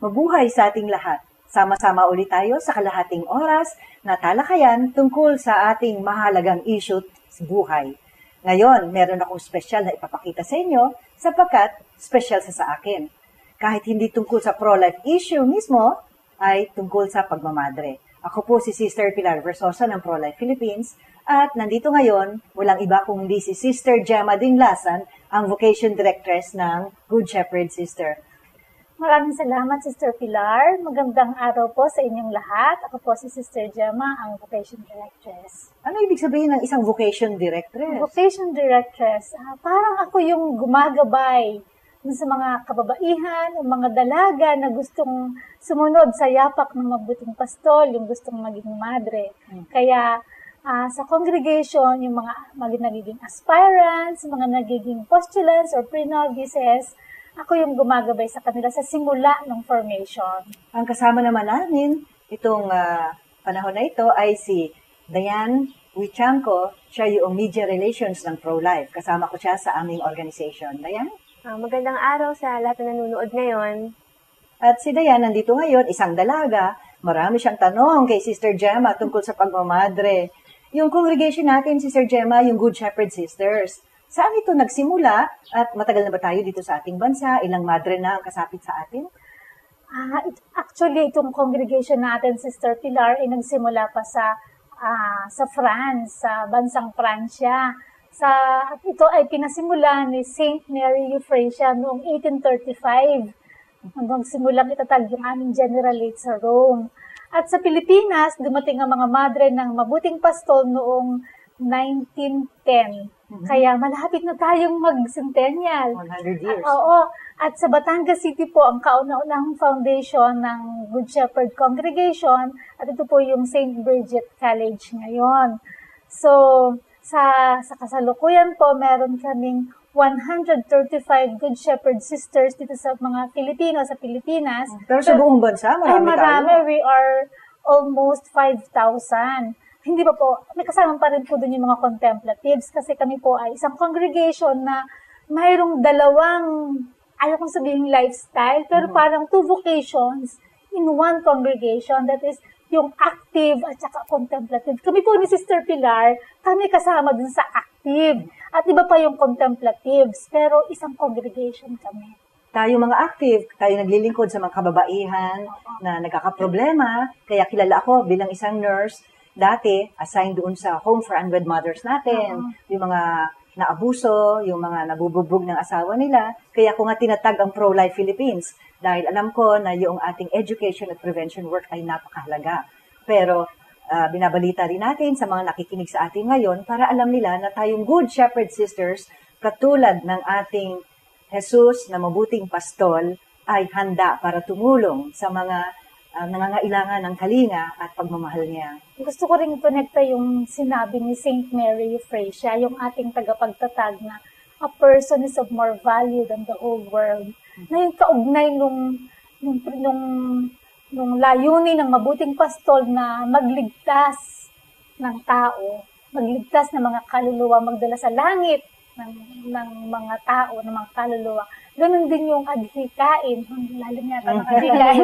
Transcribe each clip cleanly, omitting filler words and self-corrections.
Mabuhay sa ating lahat. Sama-sama ulit tayo sa kalahating oras na talakayan tungkol sa ating mahalagang issue sa buhay. Ngayon, meron akong special na ipapakita sa inyo sapagkat special sa akin. Kahit hindi tungkol sa pro-life issue mismo, ay tungkol sa pagmamadre. Ako po si Sister Pilar Versosa ng Pro-Life Philippines at nandito ngayon, walang iba kung hindi si Sister Gemma Dinglasan, ang Vocation Directress ng Good Shepherd Sister. Maraming salamat, Sister Pilar. Magandang araw po sa inyong lahat. Ako po si Sister Gemma, ang Vocation Directress. Ano ibig sabihin ng isang Vocation Directress? Vocation Directress, parang ako yung gumagabay sa mga kababaihan o mga dalaga na gustong sumunod sa yapak ng mabuting pastol, yung gustong maging madre. Kaya sa congregation, yung mga nagiging aspirants, mga nagiging postulants or pre-novices, ako yung gumagabay sa kanila sa simula ng formation. Ang kasama naman namin itong panahon na ito ay si Diane Huichanco. Siya yung Media Relations ng Pro-Life. Kasama ko siya sa aming organization. Diane? Magandang araw sa lahat na nanonood ngayon. At si Diane nandito ngayon, isang dalaga. Marami siyang tanong kay Sister Gemma tungkol sa pagmamadre. Yung congregation natin, Sister Gemma, yung Good Shepherd Sisters. Saan ito nagsimula? At matagal na ba tayo dito sa ating bansa? Ilang madre na ang kasapit sa atin? Actually, itong congregation natin, Sister Pilar, ay nagsimula pa sa France, sa bansang Pransya. Ito ay pinasimula ni Saint Mary Euphrasia noong 1835. Hanggang simulang itatag yung aming generalate sa Rome. At sa Pilipinas, dumating ang mga madre ng mabuting pastol noong 1910. Kaya malapit na tayong mag-centennial. 100 years. Oo. At sa Batangas City po, ang kauna-unahang foundation ng Good Shepherd Congregation. At ito po yung St. Bridget College ngayon. So, sa kasalukuyan po, meron kaming 135 Good Shepherd Sisters dito sa mga Pilipino, sa Pilipinas. Pero sa buong bansa, marami tayo. We are almost 5,000. Hindi pa po, may kasama pa rin po doon yung mga contemplatives kasi kami po ay isang congregation na mayroong dalawang, ayaw kong sabihin lifestyle, pero parang two vocations in one congregation. That is, yung active at saka contemplative. Kami po ni Sister Pilar, kami kasama dun sa active. At iba pa yung contemplatives, pero isang congregation kami. Tayo mga active, tayo naglilingkod sa mga kababaihan na nagkakaproblema. Kaya kilala ako bilang isang nurse, dati assigned doon sa Home for Unwed Mothers natin. Yung mga naabuso, yung mga nabubugbog ng asawa nila. Kaya ko nga tinatag ang Pro-Life Philippines dahil alam ko na yung ating education at prevention work ay napakahalaga. Pero binabalita rin natin sa mga nakikinig sa atin ngayon para alam nila na tayong Good Shepherd Sisters, katulad ng ating Jesus na mabuting pastol, ay handa para tumulong sa mga nangangailangan ng kalinga at pagmamahal niya. Gusto ko rin connecta yung sinabi ni Saint Mary Euphrasia, yung ating tagapagtatag na a person is of more value than the whole world. Na yung kaugnay nung layunin ng mabuting pastol na magligtas ng tao, magligtas ng mga kaluluwa, magdala sa langit ng mga tao, ng mga kaluluwa. Ganun din yung adhikain, lalim yata ng adhikain,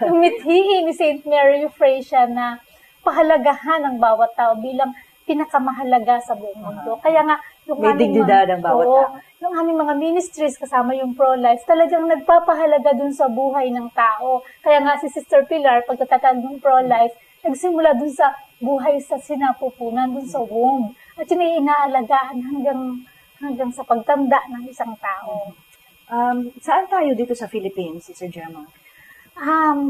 yung mithiin ni Saint Mary Euphrasia na pahalagahan ng bawat tao bilang pinakamahalaga sa buong mundo. Kaya nga, yung may dignidad ang bawat tao. Yung aming mga ministries kasama yung pro-life, talagang nagpapahalaga dun sa buhay ng tao. Kaya nga si Sister Pilar, pagtatatag ng pro-life, nagsimula dun sa buhay sa sinapupunan, dun sa womb. At yun ay inaalagaan hanggang sa pagtanda ng isang tao. Saan tayo dito sa Philippines, Sister Gemma?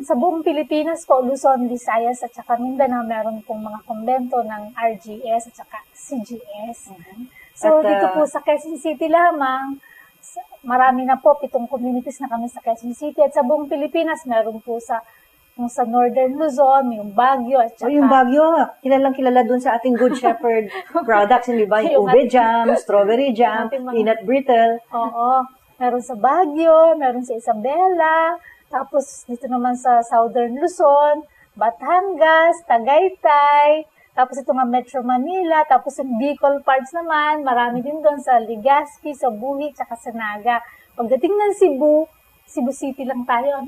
Sa buong Pilipinas po, Luzon, Visayas, at saka Mindanao, meron pong mga kumbento ng RGS at saka CGS. So, dito po sa Quezon City lamang, marami na po, 7 communities na kami sa Quezon City. At sa buong Pilipinas, meron po sa Northern Luzon, yung Baguio, at saka... yung Baguio, kilalang kilala dun sa ating Good Shepherd products, hindi ba? Yung ube jam, strawberry jam, peanut brittle. Oo. Meron sa Baguio, meron sa Isabela, tapos dito naman sa Southern Luzon, Batangas, Tagaytay, tapos ito nga Metro Manila, tapos yung Bicol parts naman, marami din doon sa Legazpi, sa Buhi, tsaka sa Naga. Pagdating ng Cebu, Cebu City lang tayo,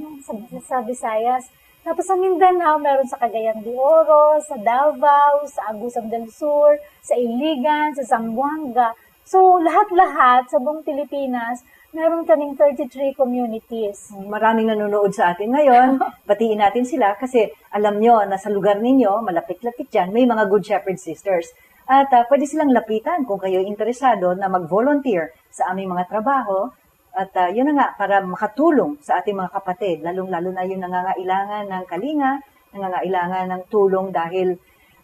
sa Visayas. Tapos sa Mindanao, meron sa Cagayan de Oro, sa Davao, sa Agusan del Sur, sa Iligan, sa Zamboanga. So, lahat-lahat sa buong Pilipinas, meron kaming 33 communities. Maraming nanonood sa atin ngayon. Batiin natin sila kasi alam nyo na sa lugar ninyo, malapit-lapit dyan, may mga Good Shepherd Sisters. At pwede silang lapitan kung kayo interesado na mag-volunteer sa aming mga trabaho. At yun na nga, para makatulong sa ating mga kapatid, lalong-lalo na yung nangangailangan ng kalinga, nangangailangan ng tulong dahil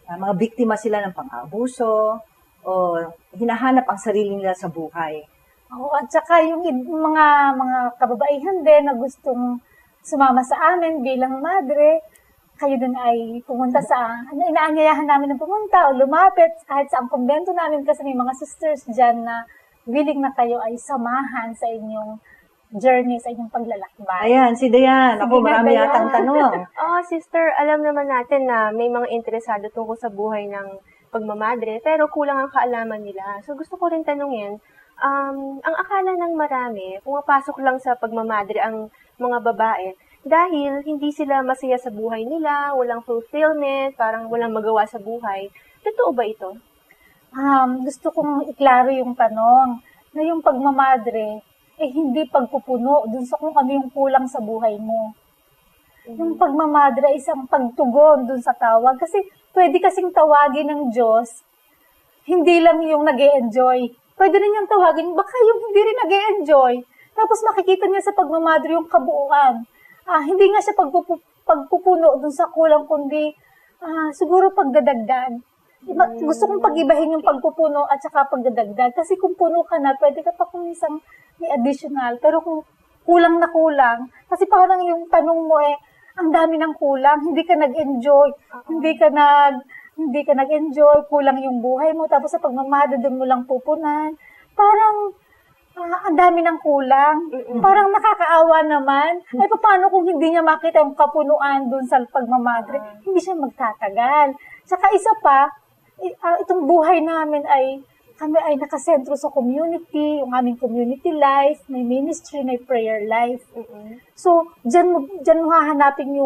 mga biktima sila ng pang-abuso o hinahanap ang sarili nila sa buhay. At saka yung mga kababaihan din na gustong sumama sa amin bilang madre, kayo din ay pumunta inaanyayahan namin na pumunta o lumapit kahit sa ang kumbento namin kasi may mga sisters dyan na willing na kayo ay samahan sa inyong journey, sa inyong paglalakbay. Ayan, si Dayan. Ako, marami yatang tanong. Sister, alam naman natin na may mga interesado tungkol sa buhay ng pagmamadre, pero kulang ang kaalaman nila. So, gusto ko rin tanungin, ang akala ng marami, pumapasok lang sa pagmamadre ang mga babae dahil hindi sila masaya sa buhay nila, walang fulfillment, parang walang magawa sa buhay. Totoo ba ito? Gusto kong iklaro yung tanong na yung pagmamadre hindi pagpupuno dun sa kung ano yung kulang sa buhay mo. Yung pagmamadre ay isang pagtugon dun sa tawag kasi pwede kasing tawagin ng Diyos hindi lang yung nag-e-enjoy. Pwede rin yung tawagin, baka yung hindi rin nag-e-enjoy. Tapos makikita niya sa pagmamadre yung kabuuan. Hindi nga siya pagpupuno dun sa kulang, kundi siguro pagdadagdag. Gusto kong pag-ibahin yung pagpupuno at saka pagdadagdag. Kasi kung puno ka na, pwede ka pa kung isang may additional. Pero kung kulang na kulang, kasi parang yung tanong mo ang dami ng kulang, hindi ka nag-enjoy, hindi ka nag-enjoy, kulang yung buhay mo, tapos sa pagmamahal, doon mo lang pupunan. Parang, ang dami ng kulang. Parang nakakaawa naman. Ay, paano kung hindi niya makita yung kapunuan doon sa pagmamadre? Hindi siya magtatagal. Saka isa pa, itong buhay namin kami ay nakasentro sa community, yung aming community life, may ministry, may prayer life. So, dyan mo hahanapin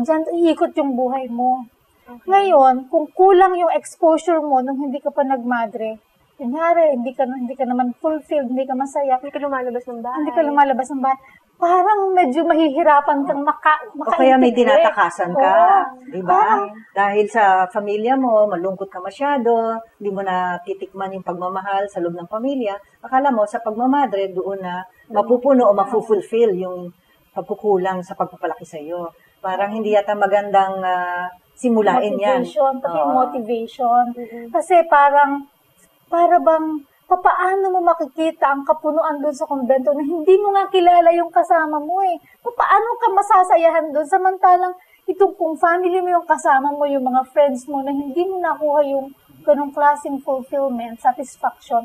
dyan iikot yung buhay mo. Okay. Ngayon, kung kulang yung exposure mo nung hindi ka pa nagmadre, kunyari, hindi ka naman fulfilled, hindi ka masaya. Hindi ka lumalabas ng bahay. Parang medyo mahihirapan kang o kaya may tinatakasan ka, di ba? Dahil sa pamilya mo, malungkot ka masyado, hindi mo na titikman yung pagmamahal sa loob ng pamilya. Akala mo, sa pagmamadre, doon na mapupuno o mafulfill yung pagkukulang sa pagpapalaki sa iyo. Parang hindi yata magandang simulain yan. Motivation. Kasi para bang paano mo makikita ang kapunuan doon sa kumbento na hindi mo nga kilala yung kasama mo Paano ka masasayahan doon samantalang itong kung family mo yung kasama mo, yung mga friends mo na hindi mo nakuha yung ganong klaseng fulfillment, satisfaction,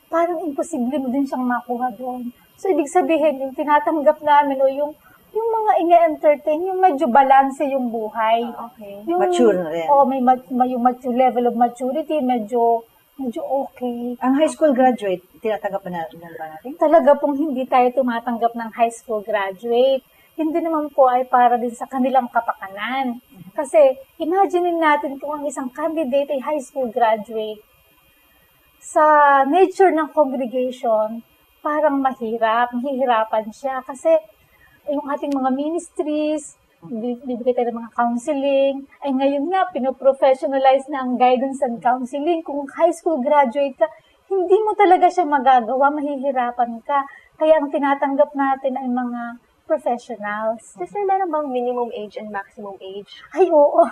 parang imposible mo din siyang makuha doon. So, ibig sabihin, yung tinatanggap namin o yung mga ine-entertain, yung medyo balance yung buhay. Yung, mature na rin. May yung level of maturity, medyo okay. Ang high school graduate, tinatanggap na ba natin? Talaga pong hindi tayo tumatanggap ng high school graduate. Hindi naman po ay para din sa kanilang kapakanan. Kasi, imagine natin kung ang isang candidate ay high school graduate. Sa nature ng congregation, parang mahihirapan siya. Kasi, yung ating mga ministries, bibigay tayo ng mga counseling. Ay ngayon nga, pinoprofessionalize na ang guidance and counseling. Kung high school graduate ka, hindi mo talaga siya magagawa, mahihirapan ka. Kaya ang tinatanggap natin ay mga professionals. Sister, meron bang minimum age and maximum age? Ay, oo.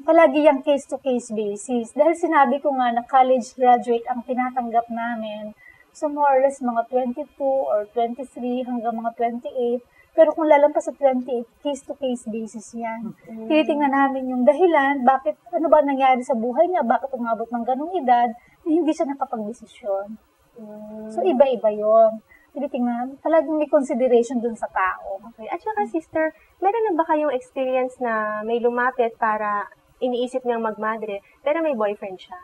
Palagi yung case-to-case basis. Dahil sinabi ko nga na college graduate ang tinatanggap namin. So more or less mga 22 or 23 hanggang mga 28. Pero kung lalampas sa 28, case-to-case basis yan. Tinitingnan namin yung dahilan, ano ba nangyari sa buhay niya, bakit umabot ng ganong edad, na hindi siya nakapag-desisyon. So, iba-iba yon. Tinitingnan, talagang may consideration dun sa tao. Okay. At saka, sister, meron na ba kayong experience na may lumapit para iniisip niyang magmadre, pero may boyfriend siya?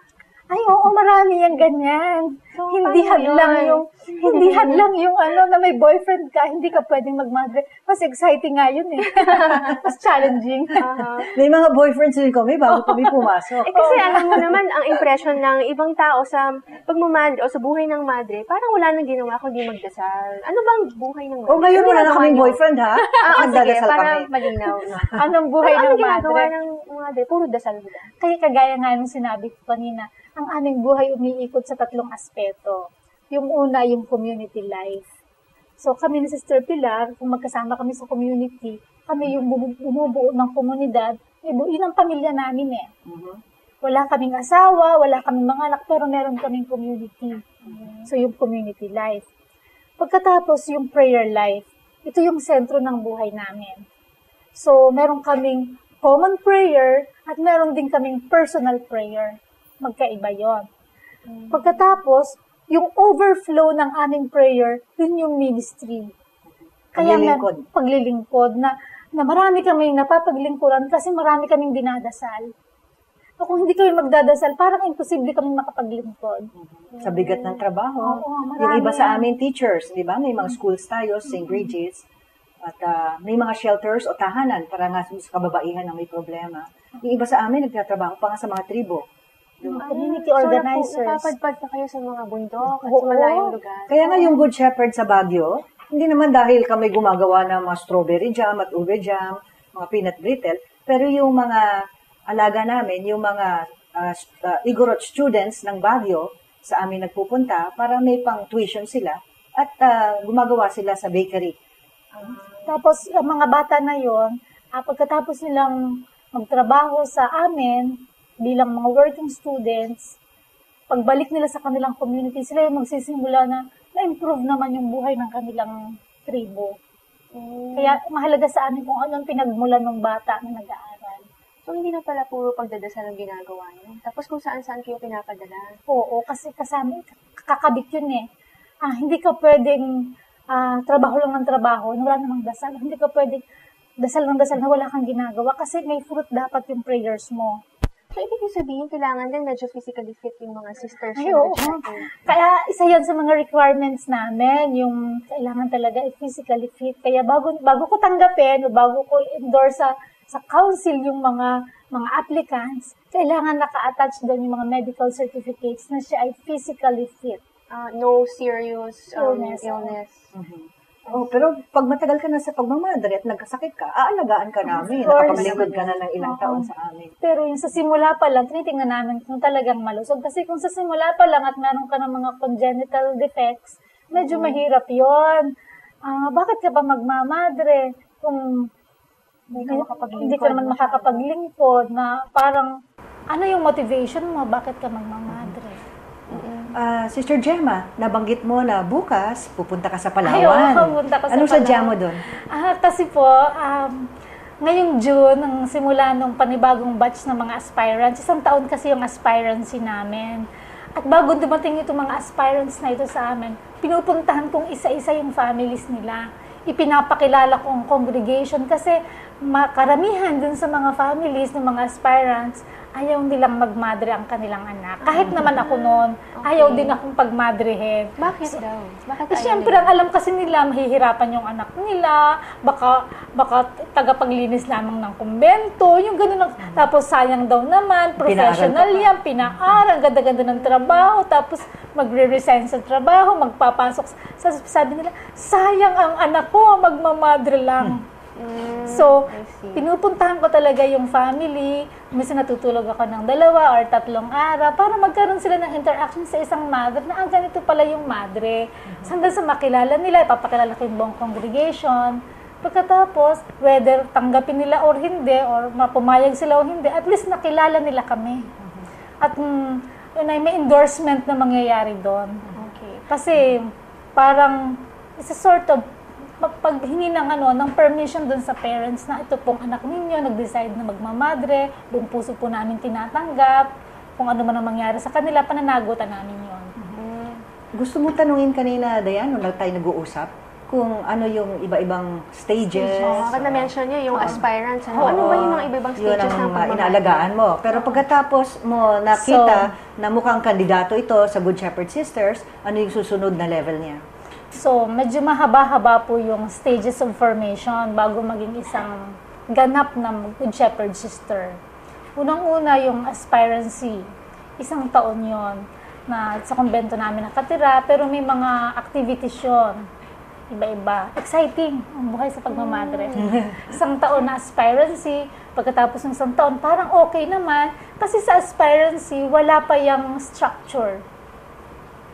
Ay, oo, marami yung ganyan. So, hindi paano hadlang yun? yung hindi hadlang yung ano na may boyfriend ka, hindi ka pwedeng magmadre. Mas exciting nga yun eh. Mas challenging. May mga boyfriends din kami bago kami pumasok. Kasi alam mo naman, ang impression ng ibang tao sa pagmamadre o sa buhay ng madre, parang wala nang ginawa kundi magdasal. Ano bang buhay ng madre? O ngayon Ano wala na ginagawa kaming niyo? boyfriend ha? Sige, Nagdadasal para kami. malinaw. Anong buhay Ano ng ginagawa madre? ng madre? Puro dasal ba? Kaya kagaya nga nung sinabi ko kanina, ang aming buhay umiikot sa tatlong aspeto. Yung una, yung community life. So kami ni Sister Pilar, kung magkasama kami sa community, kami yung bumubuo ng komunidad, yun ang pamilya namin eh. Wala kaming asawa, wala kaming mga anak, pero meron kaming community. So yung community life. Pagkatapos yung prayer life, ito yung sentro ng buhay namin. So meron kaming common prayer at meron din kaming personal prayer. Magkaiba yon. Pagkatapos, yung overflow ng aming prayer, yun yung ministry. Paglilingkod na marami kaming napapaglingkuran kasi marami kaming dinadasal. O kung hindi kami magdadasal, parang imposible kaming makapaglingkod. Sa bigat ng trabaho. Oo, Yung iba sa yan. amin teachers, di ba? May mga schools tayo, St. Regis, at may mga shelters o tahanan para nga sa kababaihan na may problema. Yung iba sa amin, nagtatrabaho pa nga sa mga tribo. Community organizers. So, napapadpad pa kayo sa mga bundok at Oo. sa malayong lugar. Kaya nga yung Good Shepherd sa Baguio, hindi naman dahil kami gumagawa ng mga strawberry jam at ube jam, mga peanut brittle, pero yung mga alaga namin, yung mga Igorot students ng Baguio, sa amin nagpupunta para may pang tuition sila at gumagawa sila sa bakery. Tapos, ang mga bata na yon, pagkatapos nilang magtrabaho sa amin, bilang mga working students, pagbalik nila sa kanilang community, sila yung magsisimula na na-improve naman yung buhay ng kanilang tribo. Kaya mahalaga sa amin kung anong pinagmulan ng bata na nag-aaral. So, hindi na pala puro pagdadasal ang ginagawa niyo. Tapos kung saan-saan kayo pinapadala. Oo, kasi kasama, kakabit yun eh. Hindi ka pwedeng trabaho lang ng trabaho, wala namang dasal. Hindi ka pwedeng dasal ng dasal na wala kang ginagawa kasi may fruit dapat yung prayers mo. So, ibig sabihin, kailangan din medyo physically fit yung mga sisters. Ay, oo. Kaya isa yan sa mga requirements namin, yung kailangan talaga physically fit. Kaya bago ko tanggapin o bago ko endorse sa council yung mga applicants, kailangan naka-attach doon yung mga medical certificates na siya ay physically fit. No serious Illness. illness. Oh, pero pag matagal ka na sa pagmamadre at nagkasakit ka, aalagaan ka namin. Of course. Nakapaglingkod ka na ng ilang taon sa amin. Pero yung sa simula pa lang, tinitingnan namin kung talagang malusog. Kasi kung sa simula pa lang at meron ka ng mga congenital defects, medyo mahirap yon. Bakit ka ba magmamadre kung hindi ka naman makakapaglingkod na parang ano yung motivation mo? Bakit ka magmamadre? Sister Gemma, nabanggit mo na bukas pupunta ka sa Ay, Palawan. oo, pupunta ka sa Anong sadya Palawan. mo doon? Kasi po, ngayong June, ang simula ng panibagong batch ng mga aspirants, isang taon kasi yung aspirancy namin. At bago dumating itong mga aspirants na ito sa amin, pinupuntahan kong isa-isa yung families nila. Ipinapakilala ko ang congregation kasi karamihan dun sa mga families ng mga aspirants, ayaw nilang magmadre ang kanilang anak. Kahit naman ako noon, ayaw din akong pagmadrehin. Bakit daw? Bakit Siyempre, ang alam kasi nila, mahihirapan yung anak nila, baka tagapaglinis lamang ng kumbento, yung gano'n. Tapos sayang daw naman, professional yan, pinaaral, ganda-ganda ng trabaho, tapos magre-resign sa trabaho, magpapasok. Sabi nila, sayang ang anak ko, magmamadre lang. So, pinupuntahan ko talaga yung family. Minsan natutulog ako ng 2 or 3 araw para magkaroon sila ng interaction sa isang mother na ganito pala yung madre. Hanggang sa makilala nila, ipapakilala ko yung buong congregation. Pagkatapos, whether tanggapin nila or hindi, or mapumayag sila o hindi, at least nakilala nila kami. At may endorsement na mangyayari doon. Okay. Kasi parang it's a sort of paghingi ng permission dun sa parents na ito pong anak ninyo, nag-decide na magmamadre, buong puso po namin tinatanggap, kung ano man ang mangyari sa kanila, pananagutan namin yon. Gusto mo tanungin kanina, Dayan, nung tayo nag-uusap, kung ano yung iba-ibang stages. Kapag na-mention niya yung aspirants, ano Oo. ba yung mga iba-ibang Yun stages ng ang pagmamadre? inaalagaan mo. Pero pagkatapos mo nakita na mukhang kandidato ito sa Good Shepherd Sisters, ano yung susunod na level niya? So, medyo mahaba-haba po yung stages of formation bago maging isang ganap na Good Shepherd Sister. Unang-una yung aspirancy. Isang taon yon na sa kumbento namin nakatira, pero may mga activities yun. Iba-iba. Exciting ang buhay sa pagmamadre. Isang taon na aspirancy, pagkatapos ng isang taon, parang okay naman. Kasi sa aspirancy, wala pa yung structure.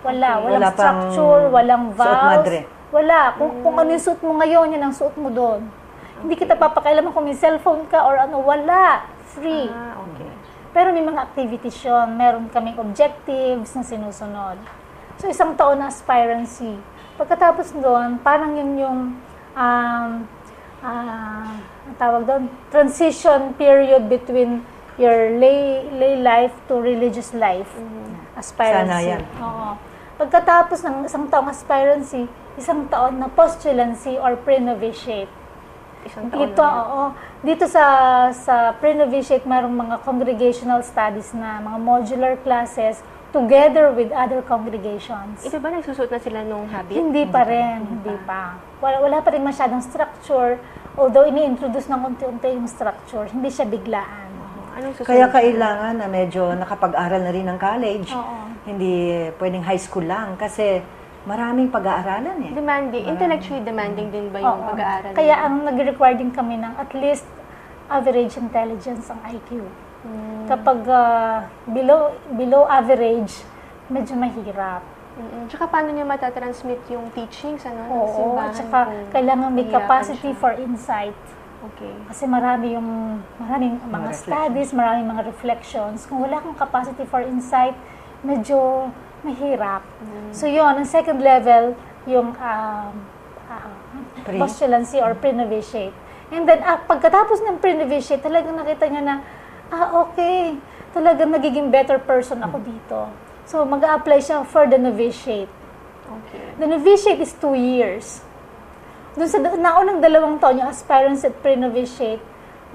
Walang Wala pang structure, walang suot vows. madre. Wala. Kung ano yung suot mo ngayon, yan ang suot mo doon. Hindi kita papakailaman kung may cellphone ka or ano, wala. Free. Okay. Pero may mga activities yun. Meron kaming objectives na sinusunod. So, isang taon na aspirancy. Pagkatapos doon, parang yun yung ang tawag doon, transition period between your lay life to religious life. Aspirancy. Sana yan. Oo. Pagkatapos ng isang taong aspirancy, isang taon na postulancy or pre-novitiate. Isang taon Dito, na yan. oo. Dito sa pre-novitiate, mayroong mga congregational studies na mga modular classes together with other congregations. Ito ba nagsusuot na sila nung habit? Hindi pa rin, hindi pa. Wala pa rin masyadong structure, although ini-introduce ng unti-unti yung structure, hindi siya biglaan. Anong susunod? Kaya kailangan na medyo nakapag-aral na rin ng college. Oo. Hindi pwedeng high school lang kasi maraming pag-aaralan eh. Demanding, intellectually demanding din ba yung Oo. pag-aaral? Kaya ang nag-require din kami ng at least average intelligence ang IQ. Kapag below average, medyo mahirap. Tsaka paano niya matatransmit yung teachings, ano? ng Oo, simbahan at saka kung kailangan may mahirapan capacity siya? for insight. Okay. Kasi maraming mga studies, maraming mga reflections. Kung wala kang capacity for insight, medyo mahirap. So yun, ang second level, yung postulancy or pre-novitiate. And then, pagkatapos ng pre-novitiate, talagang nakita niya na, okay, talagang nagiging better person ako dito. So, mag-a-apply siya for the novitiate. Okay. The novitiate is 2 years. Doon sa naunang 2 taon, yung aspirants at pre-novitiate,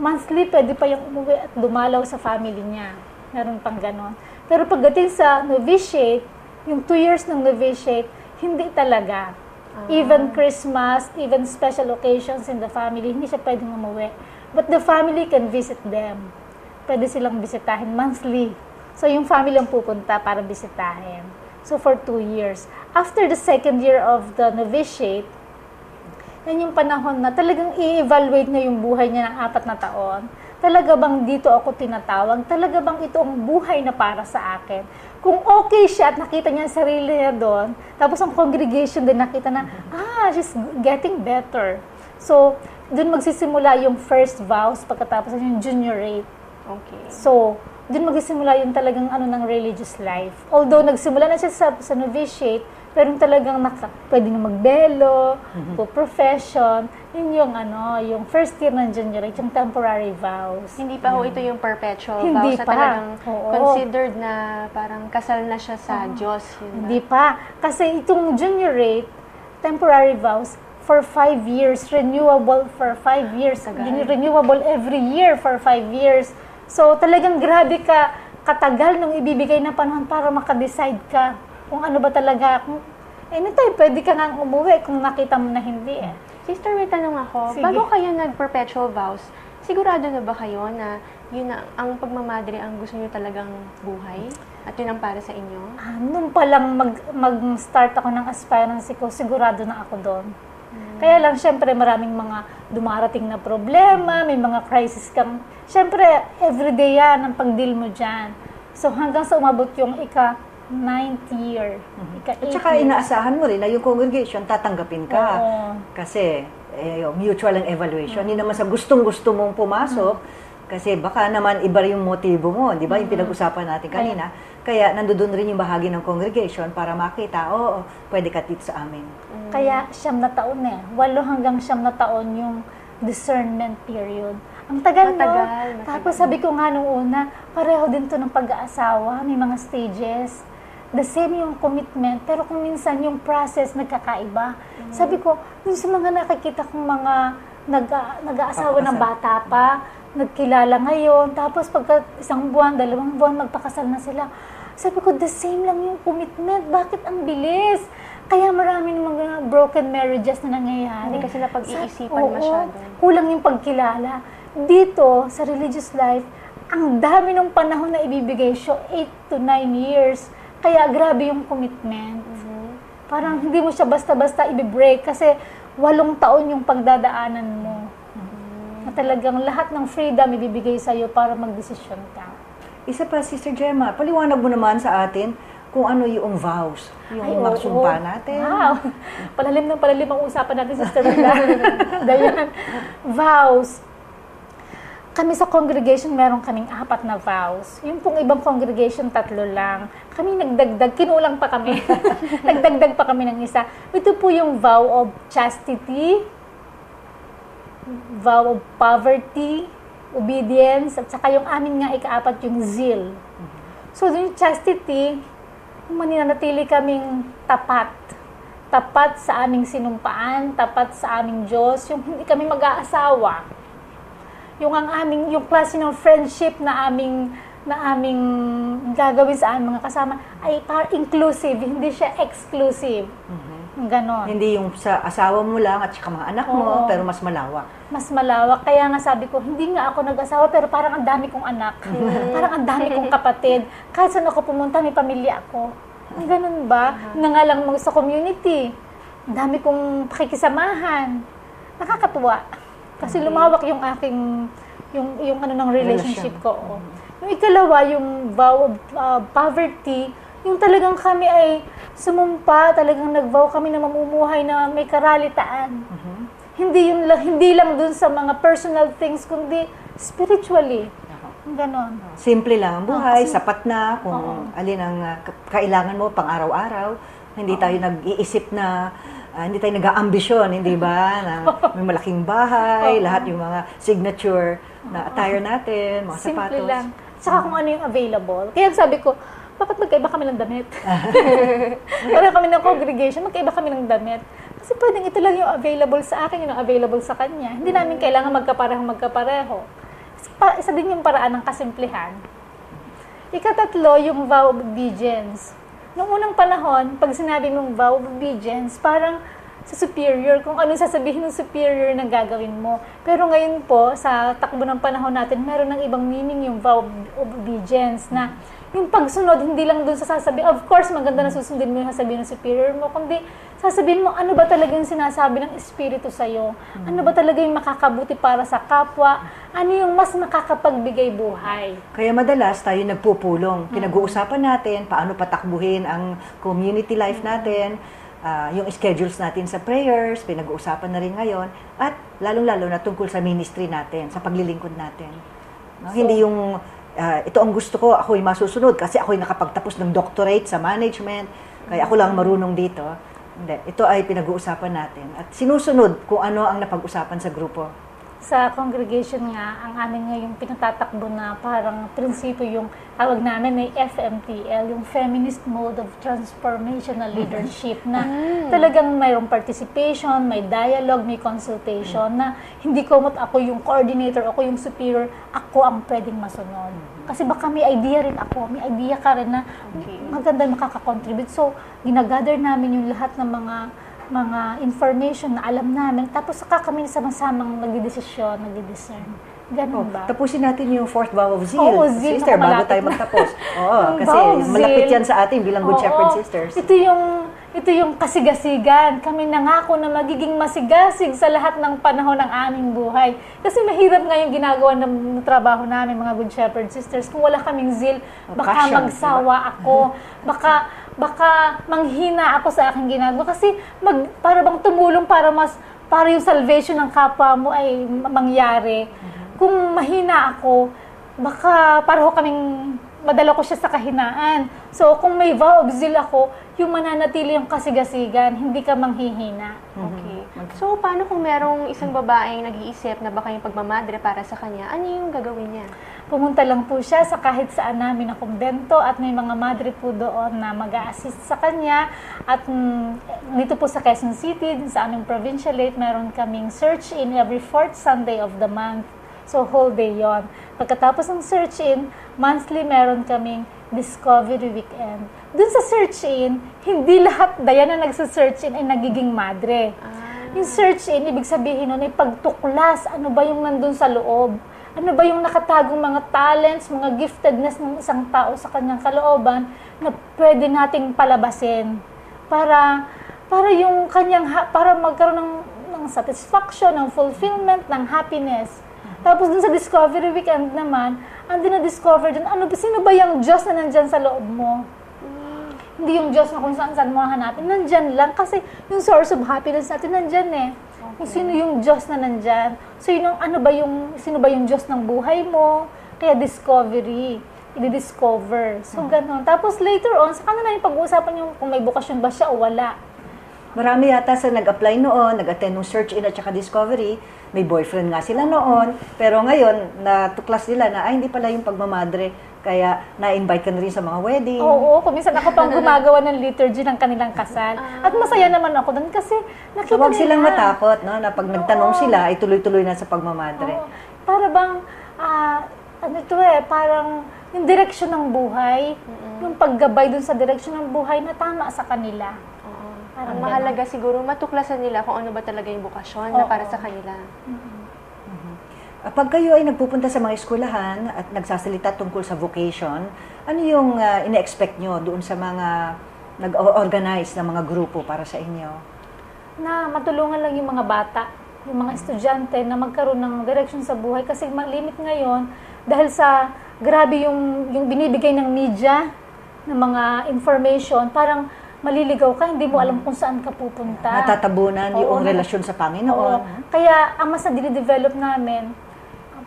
monthly, pwede pa yung umuwi at dumalaw sa family niya. Meron pang ganon. Pero pagdating sa novitiate, yung 2 years ng novitiate, hindi talaga. Even Christmas, even special occasions in the family, hindi siya pwedeng umuwi. But the family can visit them. Pwede silang bisitahin monthly. So, yung family ang pupunta para bisitahin. So, for 2 years. After the second year of the novitiate, yan yung panahon na talagang i-evaluate niya yung buhay niya ng 4 na taon. Talaga bang dito ako tinatawag? Talaga bang ito ang buhay na para sa akin? Kung okay siya at nakita niya ang sarili niya doon, tapos ang congregation din nakita na, she's getting better. So, doon magsisimula yung first vows, pagkatapos yung juniorate. Okay. So, doon magsisimula yung talagang ng religious life. Although nagsimula na siya sa novitiate, pero talagang pwede na magbelo, profession, yun yung first year ng juniorate, yung temporary vows. Hindi pa ho ito yung perpetual Hindi vows na pa. talagang Oo. considered na parang kasal na siya sa Diyos. Yun ba? Hindi pa. Kasi itong juniorate, temporary vows, for 5 years, renewable for 5 years. Renewable every year for 5 years. So, talagang grabe katagal nung ibibigay na panahon para makadecide ka kung ano ba talaga. Anytime, pwede ka nga umuwi kung nakita mo na hindi eh. Sister, may tanong ako. Sige. Bago kayo nag-perpetual vows, sigurado na ba kayo na yun ang pagmamadre ang gusto niyo talagang buhay? At yun ang para sa inyo? Nung pa lang mag-start ako ng aspirancy ko, sigurado na ako doon. Kaya lang, syempre, maraming mga dumarating na problema, may mga crisis kang... Syempre, everyday yan ang pag-deal mo dyan. So, hanggang sa umabot yung ika-9th year, ika-8th At saka year. inaasahan mo rin na yung congregation tatanggapin ka. Oo. Kasi mutual ang evaluation. Hindi naman sa gustong-gusto mong pumasok kasi baka naman iba yung motibo mo, di ba? Yung pinag-usapan natin kanina. Kaya nandoon rin yung bahagi ng congregation para makita, pwede ka dito sa amin. Kaya 9 na taon 8 hanggang 9 na taon yung discernment period. Ang tagal, Matagal. Tapos sabi ko nga nung una, pareho din to ng pag-aasawa, may mga stages. the same yung commitment, pero kung minsan yung process nagkakaiba. Sabi ko, dun sa mga nakikita kong mga nag-aasawa ng bata pa, nagkilala ngayon, tapos pagka 1 buwan, 2 buwan, magpakasal na sila. Sabi ko, the same lang yung commitment. Bakit ang bilis? Kaya marami ng mga broken marriages na nangyayari. Hindi kasi napag-iisipan masyado. Kulang yung pagkilala. Dito, sa religious life, ang dami ng panahon na ibibigay siya, 8 to 9 years. Kaya grabe yung commitment. Parang hindi mo siya basta-basta i-break kasi 8 taon yung pagdadaanan mo. Na talagang lahat ng freedom ibibigay sa'yo para magdesisyon ka. Isa pa, Sister Gemma, paliwanag mo naman sa atin kung ano yung vows, yung magsumpa natin. Wow! Palalim ang usapan natin, Sister Rita. Dayan. Vows. Kami sa congregation, meron kaming 4 na vows. Yung pong ibang congregation, 3 lang. Kami nagdagdag, kinulang pa kami. Nagdagdag pa kami ng isa. Ito po yung vow of chastity, vow of poverty, obedience, at saka yung amin nga ika-4 yung zeal. So, yung chastity, maninanatili kaming tapat. Tapat sa aming sinumpaan, tapat sa aming Diyos, yung hindi kami mag-aasawa. Yung klase ng friendship na aming gagawin sa aming mga kasama ay inclusive, hindi siya exclusive. Ganon. Hindi yung sa asawa mo lang at saka mga anak mo, pero mas malawak. Mas malawak. Kaya nga sabi ko, hindi nga ako nag-asawa, pero parang ang dami kong anak. Parang ang dami kong kapatid. Kahit saan ako pumunta, may pamilya ako. Ganun ba? Na nga lang sa community. Ang dami kong pakikisamahan. Nakakatuwa. Kasi lumawak yung aking, yung ano ng relationship ko. Yung ikalawa, yung vow of poverty, yung talagang kami ay sumumpa, talagang nag-vow kami na mamumuhay na may karalitaan. Hindi lang dun sa mga personal things, kundi spiritually. Ganon. Simple lang ang buhay, sapat na kung alin ang kailangan mo pang araw-araw. Hindi tayo nag-iisip na hindi tayo nag-aambisyon, hindi ba? Na may malaking bahay, lahat yung mga signature na attire natin, mga sapatos. Simple lang. Saka kung ano yung available. Kaya sabi ko, bakit magkaiba kami ng damit? Parang kami ng congregation, magkaiba kami ng damit. Kasi pwedeng ito lang yung available sa akin, yung available sa kanya. Hindi namin kailangan magkapareho. Isa din yung paraan ng kasimplihan. Ika-3, yung vow of obedience. Noong unang panahon, pag sinabi mong vow of obedience, parang sa superior, kung ano sasabihin ng superior na gagawin mo. Pero ngayon po, sa takbo ng panahon natin, meron ng ibang meaning yung vow of obedience na yung pagsunod, hindi lang dun sa sasabihin. Of course, maganda na susundin mo yung sasabihin ng superior mo, kundi sasabihin mo ano ba talaga yung sinasabi ng Espiritu sa'yo. Ano ba talaga yung makakabuti para sa kapwa. Ano yung mas makakapagbigay buhay. Kaya madalas tayo nagpupulong. Pinag-uusapan natin paano patakbuhin ang community life natin, yung schedules natin sa prayers, pinag-uusapan na rin ngayon, at lalong-lalo na tungkol sa ministry natin, sa paglilingkod natin. No? Hindi yung ito ang gusto ko, ako'y masusunod kasi ako'y nakapagtapos ng doctorate sa management, kaya ako lang marunong dito. Hindi, ito ay pinag-uusapan natin at sinusunod kung ano ang napag-usapan sa grupo. Sa congregation nga, ang amin nga yung pinatatakbo na parang prinsipyo yung tawag namin ay FMTL, yung Feminist Mode of Transformational Leadership na talagang mayroong participation, may dialogue, may consultation na hindi ko ako yung coordinator, ako yung superior, ako ang pwedeng masunod. Kasi baka may idea rin ako, may idea ka rin na maganda makakakontribute. So, ginagather namin yung lahat ng mga information na alam namin, tapos saka kami sama-samang nagdidesisyon, nagdidiscern. Ganun ba? Tapusin natin yung 4th vow of zeal. Oo, zeal. Sister, bago tayo magtapos. Oo, kasi malapit yan sa atin bilang Good Shepherd Sisters. Ito yung kasigasigan. Kami nangako na magiging masigasig sa lahat ng panahon ng aming buhay. Kasi mahirap nga yung ginagawa ng trabaho namin, mga Good Shepherd Sisters. Kung wala kaming zeal, baka magsawa ako. Baka manghina ako sa aking ginagawa. Kasi para bang tumulong para yung salvation ng kapwa mo ay mangyari. Kung mahina ako, baka pareho kaming madala ko siya sa kahinaan. So, kung may vow of zeal ako, yung mananatili yung kasigasigan, hindi ka manghihina. Okay. So, paano kung merong isang babaeng nag-iisip na baka yung pagmamadre para sa kanya, ano yung gagawin niya? Pumunta lang po siya sa kahit saan namin na kumbento at may mga madre po doon na mag-a-assist sa kanya. At dito po sa Quezon City, sa aming provincialate, meron kaming search-in every 4th Sunday of the month. So, whole day yon. Pagkatapos ng search-in, monthly meron kaming Discovery Weekend. Dun sa search-in, hindi lahat dayan na nagsa-search-in ay nagiging madre. Yung search-in, ibig sabihin nun ay pagtuklas. Ano ba yung nandun sa loob? Ano ba yung nakatagong mga talents, mga giftedness ng isang tao sa kanyang kalooban na pwede nating palabasin para yung kanyang para magkaroon ng satisfaction, ng fulfillment, ng happiness. Tapos dun sa Discovery Weekend naman, andun na-discover dun, sino ba yung Diyos na nandyan sa loob mo? Hindi yung Diyos na kung saan mo hanapin. Nandyan lang. Kasi yung source of happiness natin nandyan eh. Kung sino yung Diyos na nandyan. So yun, sino ba yung Diyos ng buhay mo? Kaya discovery. I-discover. So ganun. Tapos later on, sa kanila yung pag-uusapan yung kung may bukasyon ba siya o wala. Marami yata sa nag-apply noon, nag-attend ng search-in at saka discovery, may boyfriend nga sila noon, pero ngayon, natuklas nila na, hindi pala yung pagmamadre, kaya na-invite ka na rin sa mga wedding. Oo, kuminsan ako pang gumagawa ng liturgy ng kanilang kasal. At masaya naman ako doon kasi nakita nila. Huwag silang matakot, no, na pag nagtanong sila, ay tuloy-tuloy na sa pagmamadre. Para bang, parang yung direksyon ng buhay, yung paggabay dun sa direksyon ng buhay na tama sa kanila. Ang mahalaga siguro, matuklasan nila kung ano ba talaga yung bukasyon na para sa kanila. Pag kayo ay nagpupunta sa mga eskwelahan at nagsasalita tungkol sa vocation, ano yung ine-expect nyo doon sa mga nag-organize na mga grupo para sa inyo? Na matulungan lang yung mga bata, yung mga estudyante na magkaroon ng direction sa buhay kasi limit ngayon dahil sa grabe yung binibigay ng media ng mga information, parang maliligaw ka, hindi mo alam kung saan ka pupunta. Natatabunan yung relasyon sa Panginoon. Kaya ang mas na-develop namin,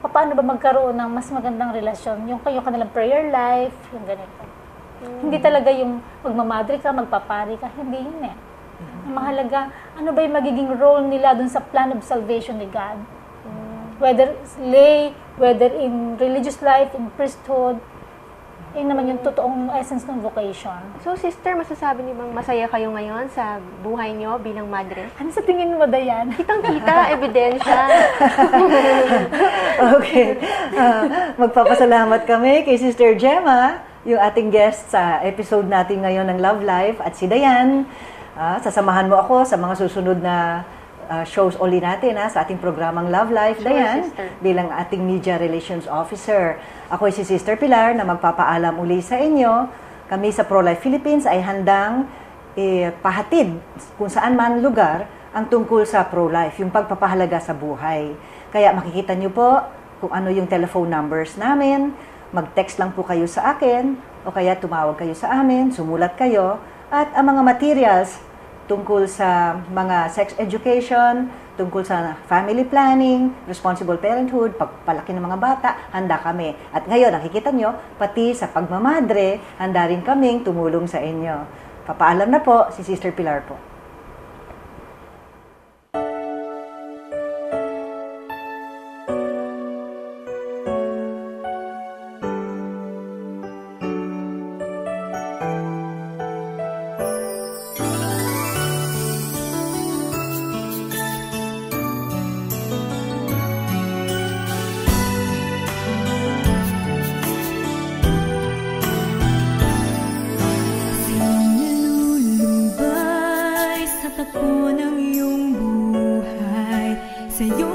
paano ba magkaroon ng mas magandang relasyon? Yung kanilang prayer life, yung ganito. Hindi talaga yung magmamadre ka, magpapari ka, hindi yun eh. Ang mahalaga, ano ba yung magiging role nila dun sa plan of salvation ni God? Whether lay, whether in religious life, in priesthood, yun naman yung totoong essence ng vocation. So, sister, masasabi niyo bang masaya kayo ngayon sa buhay niyo bilang madre? Ano sa tingin mo, Dayan? Kitang-kita, ebidensya. Okay. Magpapasalamat kami kay Sister Gemma, yung ating guest sa episode natin ngayon ng Love Life, at si Dayan. Sasamahan mo ako sa mga susunod na shows uli natin sa ating programang Love Life, Sure, Dayan, sister. bilang ating Media Relations Officer. Ako ay si Sister Pilar na magpapaalam uli sa inyo. Kami sa Pro-Life Philippines ay handang pahatid kung saan man lugar ang tungkol sa pro-life, yung pagpapahalaga sa buhay. Kaya makikita nyo po kung ano yung telephone numbers namin. Mag-text lang po kayo sa akin o kaya tumawag kayo sa amin, sumulat kayo. At ang mga materials tungkol sa mga sex education, tungkol sa family planning, responsible parenthood, pagpalaki ng mga bata, handa kami. At ngayon, nakikita nyo, pati sa pagmamadre, handa rin kaming tumulong sa inyo. Papaalam na po si Sister Pilar po. Takbo ng iyong buhay sa'yo